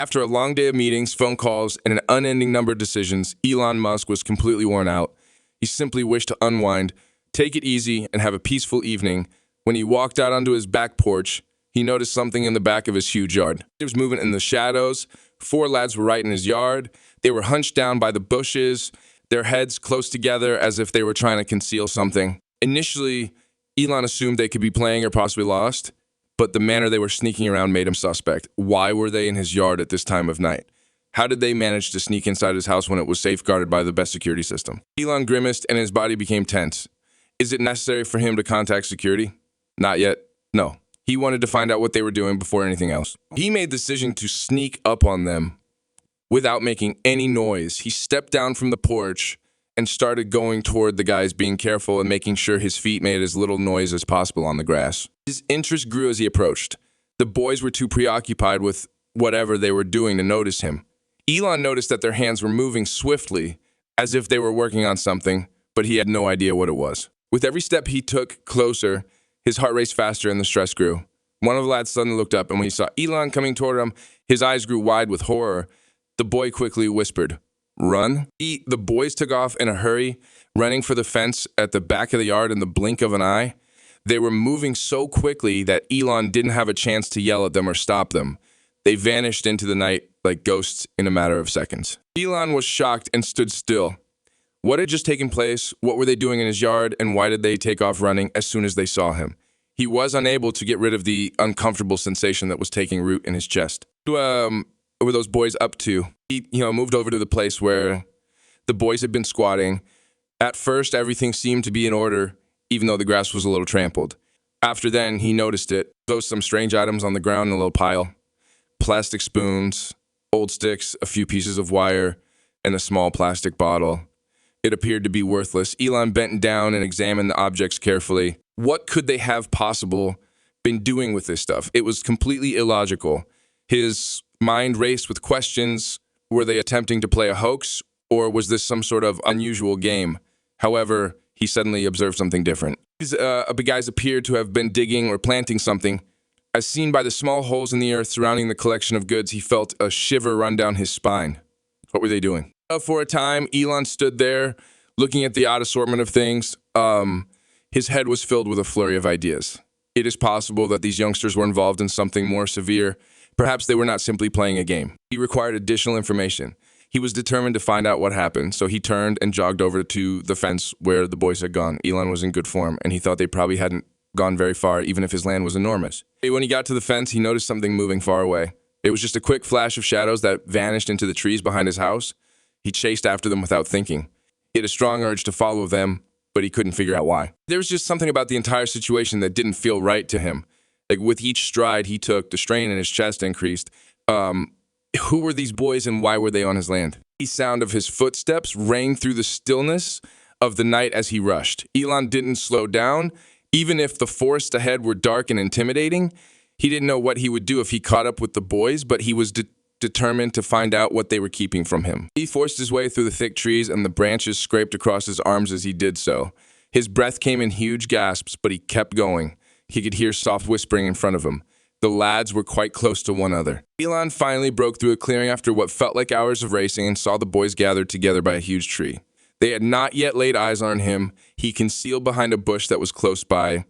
After a long day of meetings, phone calls, and an unending number of decisions, Elon Musk was completely worn out. He simply wished to unwind, take it easy, and have a peaceful evening. When he walked out onto his back porch, he noticed something in the back of his huge yard. There was movement in the shadows. 4 lads were right in his yard. They were hunched down by the bushes, their heads close together as if they were trying to conceal something. Initially, Elon assumed they could be playing or possibly lost, but the manner they were sneaking around made him suspect. Why were they in his yard at this time of night? How did they manage to sneak inside his house when it was safeguarded by the best security system? Elon grimaced and his body became tense. Is it necessary for him to contact security? Not yet. No. He wanted to find out what they were doing before anything else. He made the decision to sneak up on them without making any noise. He stepped down from the porch and started going toward the guys, being careful and making sure his feet made as little noise as possible on the grass. His interest grew as he approached. The boys were too preoccupied with whatever they were doing to notice him. Elon noticed that their hands were moving swiftly, as if they were working on something, but he had no idea what it was. With every step he took closer, his heart raced faster and the stress grew. One of the lads suddenly looked up, and when he saw Elon coming toward him, his eyes grew wide with horror. The boy quickly whispered, "Run." The boys took off in a hurry, running for the fence at the back of the yard in the blink of an eye. They were moving so quickly that Elon didn't have a chance to yell at them or stop them. They vanished into the night like ghosts in a matter of seconds. Elon was shocked and stood still. What had just taken place? What were they doing in his yard? And why did they take off running as soon as they saw him? He was unable to get rid of the uncomfortable sensation that was taking root in his chest. What were those boys up to? He moved over to the place where the boys had been squatting. At first, everything seemed to be in order, even though the grass was a little trampled. After then, he noticed it. There was some strange items on the ground in a little pile. Plastic spoons, old sticks, a few pieces of wire, and a small plastic bottle. It appeared to be worthless. Elon bent down and examined the objects carefully. What could they have possibly been doing with this stuff? It was completely illogical. His mind raced with questions. Were they attempting to play a hoax, or was this some sort of unusual game? However, he suddenly observed something different. These guys appeared to have been digging or planting something. As seen by the small holes in the earth surrounding the collection of goods, he felt a shiver run down his spine. What were they doing? For a time, Elon stood there, looking at the odd assortment of things. His head was filled with a flurry of ideas. It is possible that these youngsters were involved in something more severe. Perhaps they were not simply playing a game. He required additional information. He was determined to find out what happened, so he turned and jogged over to the fence where the boys had gone. Elon was in good form, and he thought they probably hadn't gone very far, even if his land was enormous. When he got to the fence, he noticed something moving far away. It was just a quick flash of shadows that vanished into the trees behind his house. He chased after them without thinking. He had a strong urge to follow them, but he couldn't figure out why. There was just something about the entire situation that didn't feel right to him. Like with each stride he took, the strain in his chest increased. Who were these boys and why were they on his land? The sound of his footsteps rang through the stillness of the night as he rushed. Elon didn't slow down. Even if the forest ahead were dark and intimidating, he didn't know what he would do if he caught up with the boys, but he was determined to find out what they were keeping from him. He forced his way through the thick trees, and the branches scraped across his arms as he did so. His breath came in huge gasps, but he kept going. He could hear soft whispering in front of him. The lads were quite close to one another. Elon finally broke through a clearing after what felt like hours of racing and saw the boys gathered together by a huge tree. They had not yet laid eyes on him. He concealed behind a bush that was close by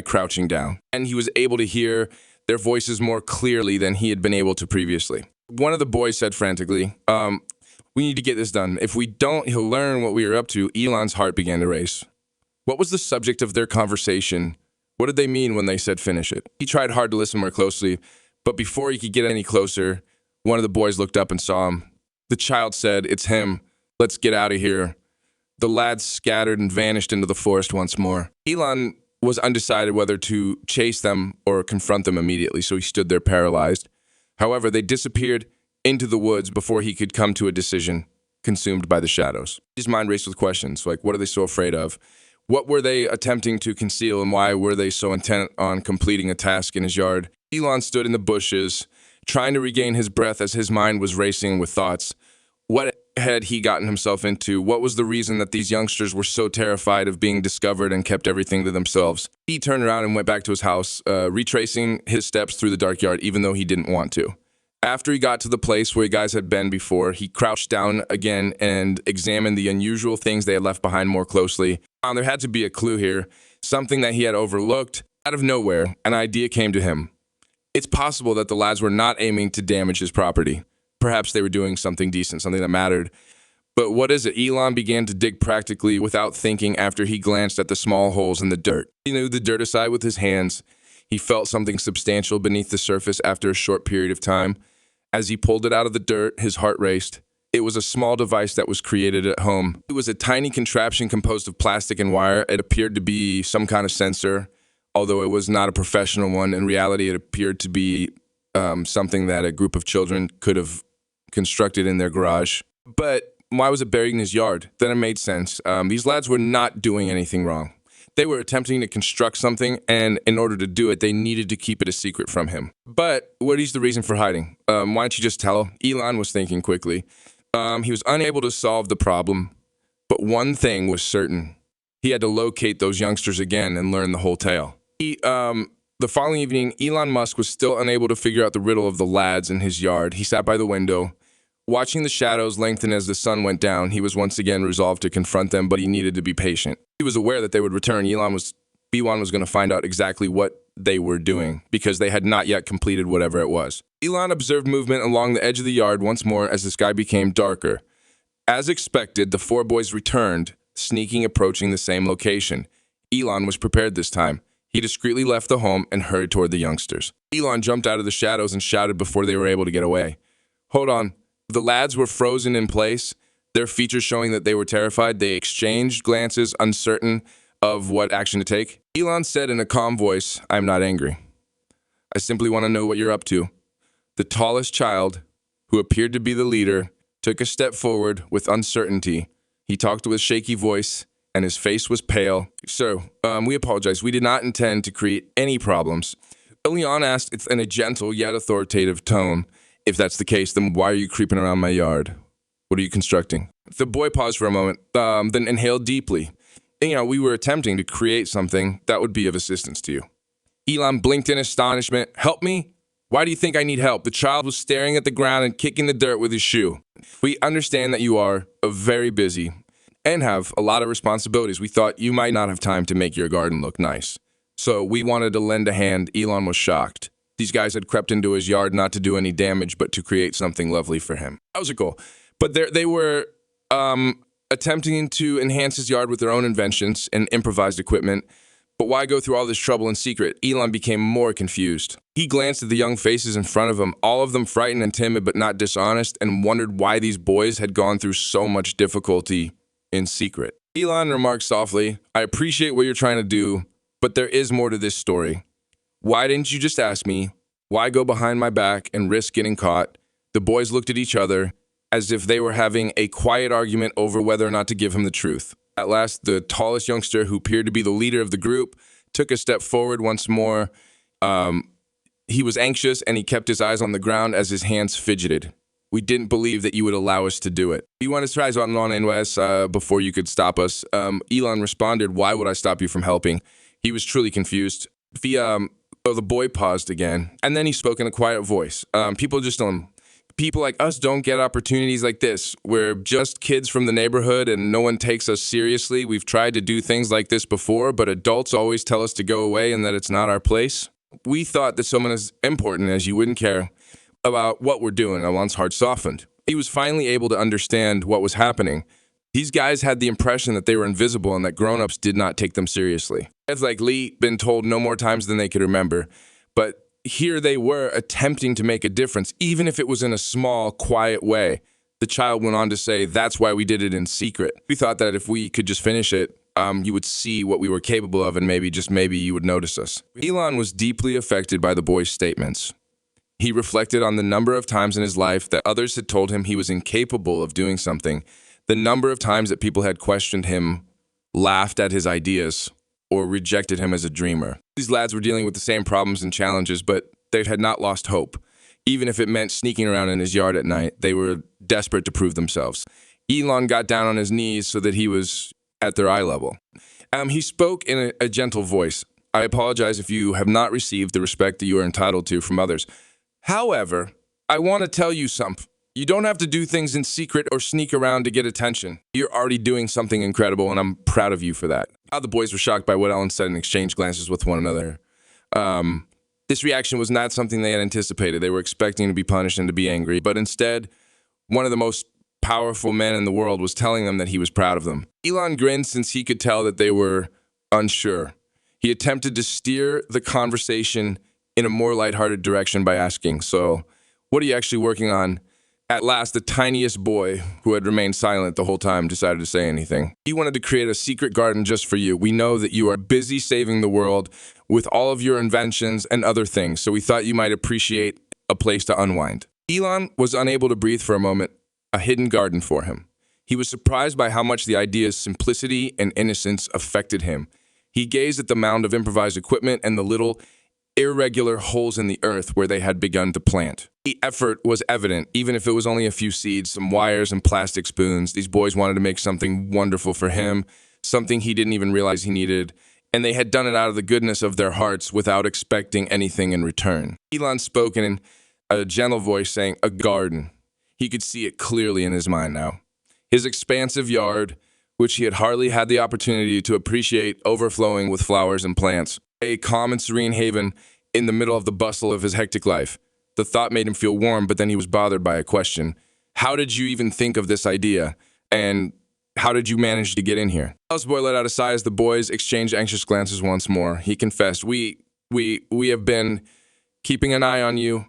crouching down, and he was able to hear their voices more clearly than he had been able to previously. One of the boys said frantically, "We need to get this done. If we don't, he'll learn what we are up to." Elon's heart began to race. What was the subject of their conversation? What did they mean when they said finish it? He tried hard to listen more closely, but before he could get any closer, one of the boys looked up and saw him. The child said, "It's him. Let's get out of here." The lads scattered and vanished into the forest once more. Elon was undecided whether to chase them or confront them immediately, so he stood there paralyzed. However, they disappeared into the woods before he could come to a decision, consumed by the shadows. His mind raced with questions, like what are they so afraid of? What were they attempting to conceal, and why were they so intent on completing a task in his yard? Elon stood in the bushes, trying to regain his breath as his mind was racing with thoughts. What had he gotten himself into? What was the reason that these youngsters were so terrified of being discovered and kept everything to themselves? He turned around and went back to his house, retracing his steps through the dark yard, even though he didn't want to. After he got to the place where you guys had been before, he crouched down again and examined the unusual things they had left behind more closely. There had to be a clue here, something that he had overlooked. Out of nowhere, an idea came to him. It's possible that the lads were not aiming to damage his property. Perhaps they were doing something decent, something that mattered. But what is it? Elon began to dig practically without thinking after he glanced at the small holes in the dirt. He knew the dirt aside with his hands. He felt something substantial beneath the surface after a short period of time. As he pulled it out of the dirt, his heart raced. It was a small device that was created at home. It was a tiny contraption composed of plastic and wire. It appeared to be some kind of sensor, although it was not a professional one. In reality, it appeared to be something that a group of children could have constructed in their garage. But why was it buried in his yard? Then it made sense. These lads were not doing anything wrong. They were attempting to construct something, and in order to do it, they needed to keep it a secret from him. But what is the reason for hiding? Why don't you just tell? Elon was thinking quickly. He was unable to solve the problem, but one thing was certain. He had to locate those youngsters again and learn the whole tale. The following evening, Elon Musk was still unable to figure out the riddle of the lads in his yard. He sat by the window. Watching the shadows lengthen as the sun went down, he was once again resolved to confront them, but he needed to be patient. He was aware that they would return. B1 was going to find out exactly what they were doing, because they had not yet completed whatever it was. Elon observed movement along the edge of the yard once more as the sky became darker. As expected, the four boys returned, sneaking approaching the same location. Elon was prepared this time. He discreetly left the home and hurried toward the youngsters. Elon jumped out of the shadows and shouted before they were able to get away. Hold on. The lads were frozen in place, their features showing that they were terrified. They exchanged glances, uncertain of what action to take. Elon said in a calm voice, "I'm not angry. I simply want to know what you're up to." The tallest child, who appeared to be the leader, took a step forward with uncertainty. He talked with a shaky voice, and his face was pale. "Sir, we apologize. We did not intend to create any problems." Elon asked in a gentle yet authoritative tone, "If that's the case, then why are you creeping around my yard? What are you constructing?" The boy paused for a moment, then inhaled deeply. We were attempting to create something that would be of assistance to you. Elon blinked in astonishment. "Help me? Why do you think I need help?" The child was staring at the ground and kicking the dirt with his shoe. "We understand that you are very busy and have a lot of responsibilities. We thought you might not have time to make your garden look nice. So we wanted to lend a hand." Elon was shocked. These guys had crept into his yard not to do any damage, but to create something lovely for him. That was a goal. But they were attempting to enhance his yard with their own inventions and improvised equipment. But why go through all this trouble in secret? Elon became more confused. He glanced at the young faces in front of him, all of them frightened and timid but not dishonest, and wondered why these boys had gone through so much difficulty in secret. Elon remarked softly, "I appreciate what you're trying to do, but there is more to this story. Why didn't you just ask me? Why go behind my back and risk getting caught?" The boys looked at each other as if they were having a quiet argument over whether or not to give him the truth. At last, the tallest youngster, who appeared to be the leader of the group, took a step forward once more. He was anxious, and he kept his eyes on the ground as his hands fidgeted. "We didn't believe that you would allow us to do it. We wanted to try something before you could stop us." Elon responded, "Why would I stop you from helping?" He was truly confused. The boy paused again, and then he spoke in a quiet voice. People like us don't get opportunities like this. We're just kids from the neighborhood, and no one takes us seriously. We've tried to do things like this before, but adults always tell us to go away and that it's not our place. We thought that someone as important as you wouldn't care about what we're doing." Elon's heart softened. He was finally able to understand what was happening. These guys had the impression that they were invisible and that grown-ups did not take them seriously. It's like Lee been told no more times than they could remember. But here they were attempting to make a difference, even if it was in a small, quiet way. The child went on to say, "That's why we did it in secret. We thought that if we could just finish it, you would see what we were capable of, and maybe you would notice us." Elon was deeply affected by the boy's statements. He reflected on the number of times in his life that others had told him he was incapable of doing something, the number of times that people had questioned him, laughed at his ideas, or rejected him as a dreamer. These lads were dealing with the same problems and challenges, but they had not lost hope. Even if it meant sneaking around in his yard at night, they were desperate to prove themselves. Elon got down on his knees so that he was at their eye level. He spoke in a gentle voice. "I apologize if you have not received the respect that you are entitled to from others. However, I want to tell you something. You don't have to do things in secret or sneak around to get attention. You're already doing something incredible, and I'm proud of you for that. The boys were shocked by what Ellen said and exchanged glances with one another. This reaction was not something they had anticipated. They were expecting to be punished and to be angry, but instead, one of the most powerful men in the world was telling them that he was proud of them. Elon grinned since he could tell that they were unsure. He attempted to steer the conversation in a more lighthearted direction by asking, "So, what are you actually working on?" At last, the tiniest boy, who had remained silent the whole time, decided to say anything. "He wanted to create a secret garden just for you. We know that you are busy saving the world with all of your inventions and other things, so we thought you might appreciate a place to unwind." Elon was unable to breathe for a moment, a hidden garden for him. He was surprised by how much the idea's simplicity and innocence affected him. He gazed at the mound of improvised equipment and the little, irregular holes in the earth where they had begun to plant. The effort was evident, even if it was only a few seeds, some wires, and plastic spoons. These boys wanted to make something wonderful for him, something he didn't even realize he needed, and they had done it out of the goodness of their hearts without expecting anything in return. Elon spoke in a gentle voice, saying, "A garden." He could see it clearly in his mind now. His expansive yard, which he had hardly had the opportunity to appreciate, overflowing with flowers and plants. A calm and serene haven in the middle of the bustle of his hectic life. The thought made him feel warm, but then he was bothered by a question. "How did you even think of this idea? And how did you manage to get in here?" The houseboy let out a sigh as the boys exchanged anxious glances once more. He confessed, We have been keeping an eye on you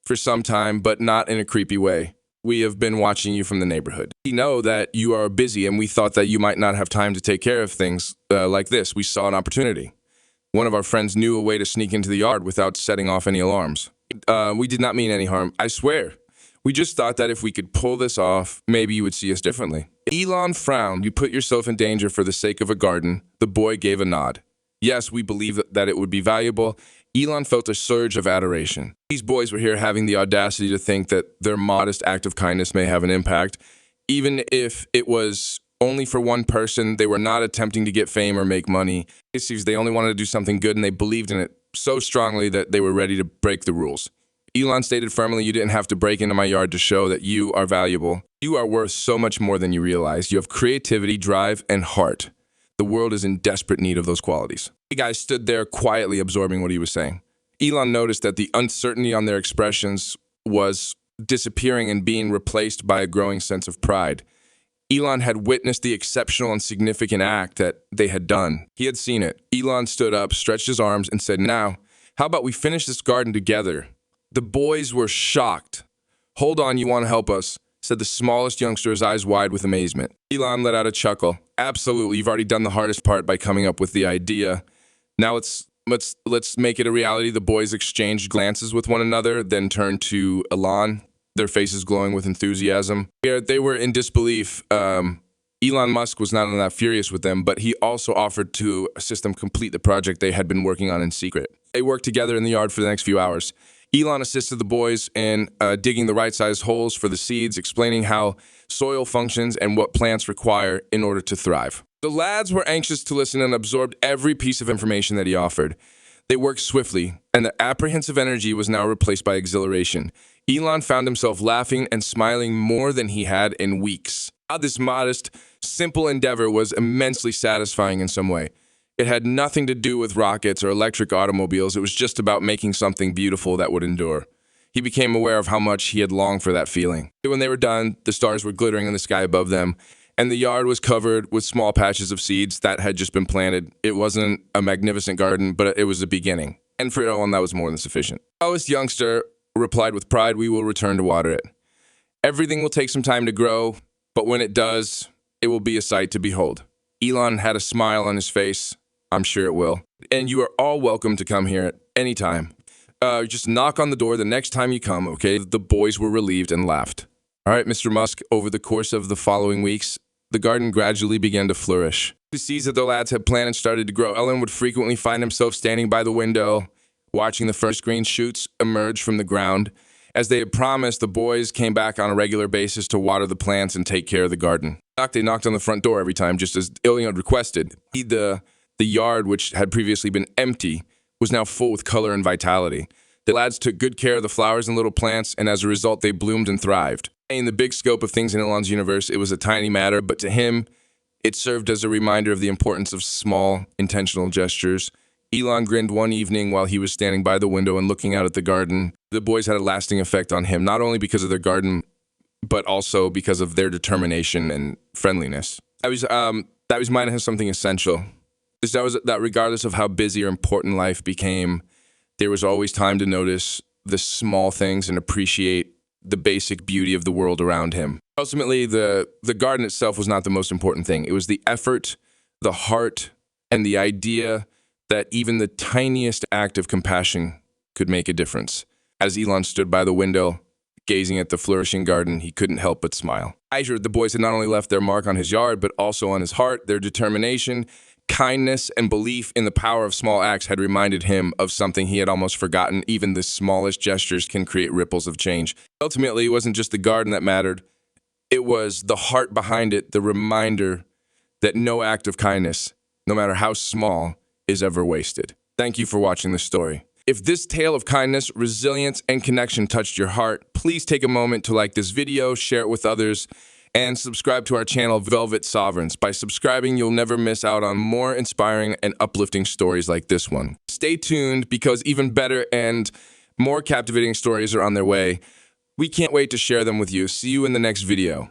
for some time, but not in a creepy way. We have been watching you from the neighborhood. We know that you are busy, and we thought that you might not have time to take care of things like this. We saw an opportunity. One of our friends knew a way to sneak into the yard without setting off any alarms. We did not mean any harm, I swear. We just thought that if we could pull this off, maybe you would see us differently." Elon frowned. "You put yourself in danger for the sake of a garden." The boy gave a nod. "Yes, we believe that it would be valuable." Elon felt a surge of adoration. These boys were here having the audacity to think that their modest act of kindness may have an impact. Even if it was only for one person, they were not attempting to get fame or make money. It seems they only wanted to do something good, and they believed in it so strongly that they were ready to break the rules. Elon stated firmly, "You didn't have to break into my yard to show that you are valuable. You are worth so much more than you realize. You have creativity, drive, and heart. The world is in desperate need of those qualities." The guys stood there quietly absorbing what he was saying. Elon noticed that the uncertainty on their expressions was disappearing and being replaced by a growing sense of pride. Elon had witnessed the exceptional and significant act that they had done. He had seen it. Elon stood up, stretched his arms, and said, "Now, how about we finish this garden together?" The boys were shocked. "Hold on, you want to help us?" said the smallest youngster, his eyes wide with amazement. Elon let out a chuckle. "Absolutely, you've already done the hardest part by coming up with the idea. Now let's make it a reality." The boys exchanged glances with one another, then turned to Elon, their faces glowing with enthusiasm. They were in disbelief. Elon Musk was not only that furious with them, but he also offered to assist them complete the project they had been working on in secret. They worked together in the yard for the next few hours. Elon assisted the boys in digging the right-sized holes for the seeds, explaining how soil functions and what plants require in order to thrive. The lads were anxious to listen and absorbed every piece of information that he offered. They worked swiftly, and the apprehensive energy was now replaced by exhilaration. Elon found himself laughing and smiling more than he had in weeks. This modest, simple endeavor was immensely satisfying in some way. It had nothing to do with rockets or electric automobiles. It was just about making something beautiful that would endure. He became aware of how much he had longed for that feeling. When they were done, the stars were glittering in the sky above them, and the yard was covered with small patches of seeds that had just been planted. It wasn't a magnificent garden, but it was a beginning. And for Elon, that was more than sufficient. The tallest youngster replied with pride, "We will return to water it. Everything will take some time to grow, but when it does, it will be a sight to behold." Elon had a smile on his face. "I'm sure it will. And you are all welcome to come here at any time. Just knock on the door the next time you come, okay?" The boys were relieved and laughed. "All right, Mr. Musk." Over the course of the following weeks, the garden gradually began to flourish. The seeds that the lads had planted started to grow. Ellen would frequently find himself standing by the window, watching the first green shoots emerge from the ground. As they had promised, the boys came back on a regular basis to water the plants and take care of the garden. They knocked on the front door every time, just as Elon had requested. The yard, which had previously been empty, was now full with color and vitality. The lads took good care of the flowers and little plants, and as a result, they bloomed and thrived. In the big scope of things in Elon's universe, it was a tiny matter, but to him, it served as a reminder of the importance of small, intentional gestures. Elon grinned one evening while he was standing by the window and looking out at the garden. The boys had a lasting effect on him, not only because of their garden, but also because of their determination and friendliness. That reminded him of something essential. That regardless of how busy or important life became, there was always time to notice the small things and appreciate the basic beauty of the world around him. Ultimately, the garden itself was not the most important thing. It was the effort, the heart, and the idea that even the tiniest act of compassion could make a difference. As Elon stood by the window, gazing at the flourishing garden, he couldn't help but smile. The boys had not only left their mark on his yard, but also on his heart. Their determination, kindness, and belief in the power of small acts had reminded him of something he had almost forgotten. Even the smallest gestures can create ripples of change. Ultimately, it wasn't just the garden that mattered. It was the heart behind it, the reminder that no act of kindness, no matter how small, is ever wasted. Thank you for watching this story. If this tale of kindness, resilience, and connection touched your heart, please take a moment to like this video, share it with others, and subscribe to our channel, Velvet Sovereigns. By subscribing, you'll never miss out on more inspiring and uplifting stories like this one. Stay tuned because even better and more captivating stories are on their way. We can't wait to share them with you. See you in the next video.